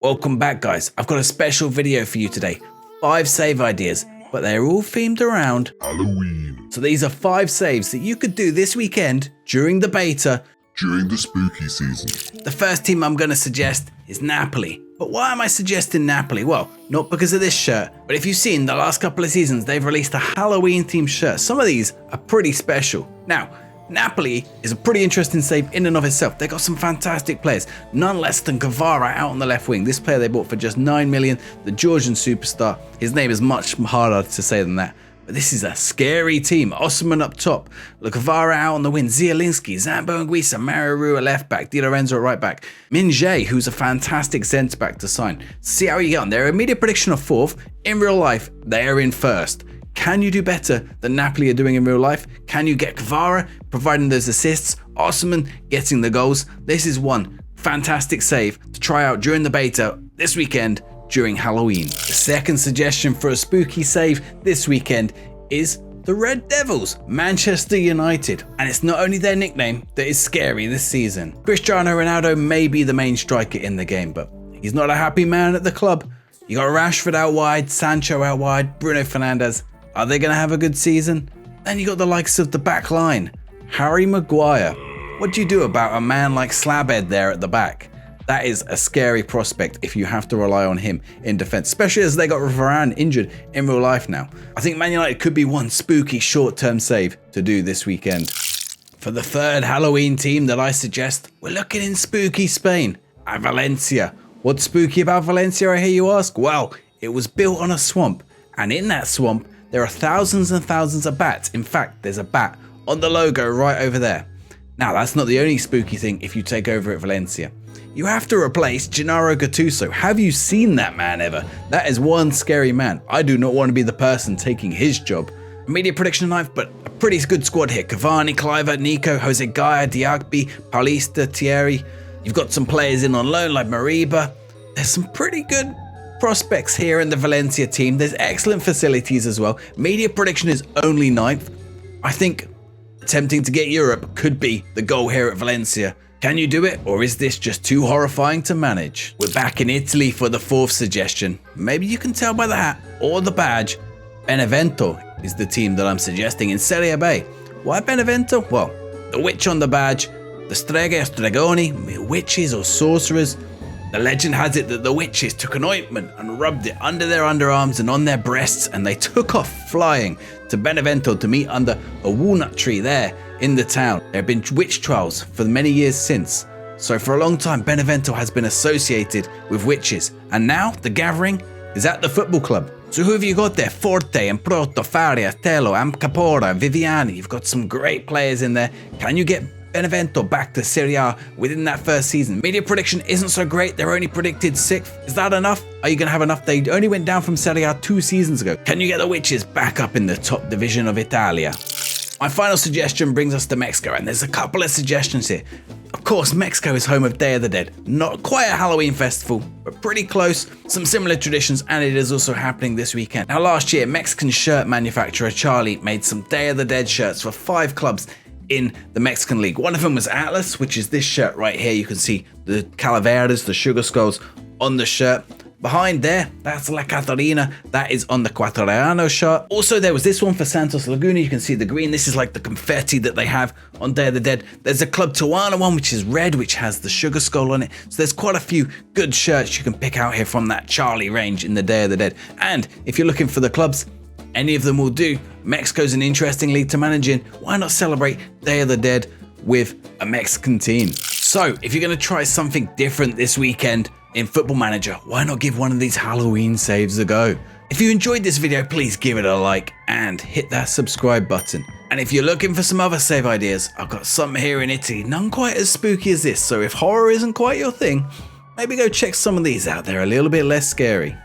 Welcome back, guys. I've got a special video for you today. 5 save ideas, but they're all themed around Halloween. So these are 5 saves that you could do this weekend during the beta, During the spooky season. The first team I'm going to suggest is Napoli. But why am I suggesting Napoli? Well, not because of this shirt, but if you've seen the last couple of seasons, they've released a Halloween themed shirt. Some of these are pretty special. Now, Napoli is a pretty interesting save in and of itself. They got some fantastic players, none less than Kvara out on the left wing. This player they bought for just 9 million, the Georgian superstar. His name is much harder to say than that. But this is a scary team. Osman up top, Kvara out on the wing, Zielinski, Zambo Anguissa, Mario Rua left back, Di Lorenzo at right back, Minjay, who's a fantastic centre back to sign. See how you get on. Their immediate prediction of 4th. In real life, they are in 1st. Can you do better than Napoli are doing in real life? Can you get Kvara providing those assists? Osman getting the goals? This is one fantastic save to try out during the beta this weekend during Halloween. The second suggestion for a spooky save this weekend is the Red Devils, Manchester United. And it's not only their nickname that is scary this season. Cristiano Ronaldo may be the main striker in the game, but he's not a happy man at the club. You got Rashford out wide, Sancho out wide, Bruno Fernandes. Are they going to have a good season? Then you got the likes of the back line. Harry Maguire. What do you do about a man like Slabhead there at the back? That is a scary prospect if you have to rely on him in defence, especially as they got Varane injured in real life now. I think Man United could be one spooky short-term save to do this weekend. For the third Halloween team that I suggest, we're looking in spooky Spain at Valencia. What's spooky about Valencia, I hear you ask? Well, it was built on a swamp, and in that swamp, there are thousands and thousands of bats. In fact, there's a bat on the logo right over there. Now, that's not the only spooky thing if you take over at Valencia. You have to replace Gennaro Gattuso. Have you seen that man ever? That is one scary man. I do not want to be the person taking his job. Immediate prediction knife, but a pretty good squad here. Cavani, Cliver, Nico, Jose Gaia, Diagby, Paulista, Thierry. You've got some players in on loan like Mariba. There's some pretty good prospects here in the Valencia team. There's excellent facilities as well. Media prediction is only 9th. I think attempting to get Europe could be the goal here at Valencia. Can you do it, or is this just too horrifying to manage? We're back in Italy for the 4th suggestion. Maybe you can tell by the hat or the badge. Benevento is the team that I'm suggesting in Serie B. Why Benevento? Well, the witch on the badge, the Streghe or Stregoni, witches or sorcerers. The legend has it that the witches took an ointment and rubbed it under their underarms and on their breasts, and they took off flying to Benevento to meet under a walnut tree there in the town. There have been witch trials for many years since. So for a long time, Benevento has been associated with witches. And now the gathering is at the football club. So who have you got there? Forte, Proto, Faria, Tello, Capora, Viviani. You've got some great players in there. Can you get Benevento back to Serie A within that first season? Media prediction isn't so great. They're only predicted 6th. Is that enough? Are you going to have enough? They only went down from Serie A 2 seasons ago. Can you get the witches back up in the top division of Italia? My final suggestion brings us to Mexico, and there's a couple of suggestions here. Of course, Mexico is home of Day of the Dead. Not quite a Halloween festival, but pretty close. Some similar traditions, and it is also happening this weekend. Now, last year, Mexican shirt manufacturer Charlie made some Day of the Dead shirts for 5 clubs in the Mexican League. One of them was Atlas, which is this shirt right here. You can see the calaveras, the sugar skulls on the shirt. Behind there, that's La Catarina. That is on the Quaterano shirt. Also, there was this one for Santos Laguna. You can see the green. This is like the confetti that they have on Day of the Dead. There's a Club Tijuana one, which is red, which has the sugar skull on it. So there's quite a few good shirts you can pick out here from that Charlie range in the Day of the Dead. And if you're looking for the clubs, any of them will do. Mexico's an interesting league to manage in. Why not celebrate Day of the Dead with a Mexican team? So, if you're going to try something different this weekend in Football Manager, why not give one of these Halloween saves a go? If you enjoyed this video, please give it a like and hit that subscribe button. And if you're looking for some other save ideas, I've got some here in Italy, none quite as spooky as this. So if horror isn't quite your thing, maybe go check some of these out. They're a little bit less scary.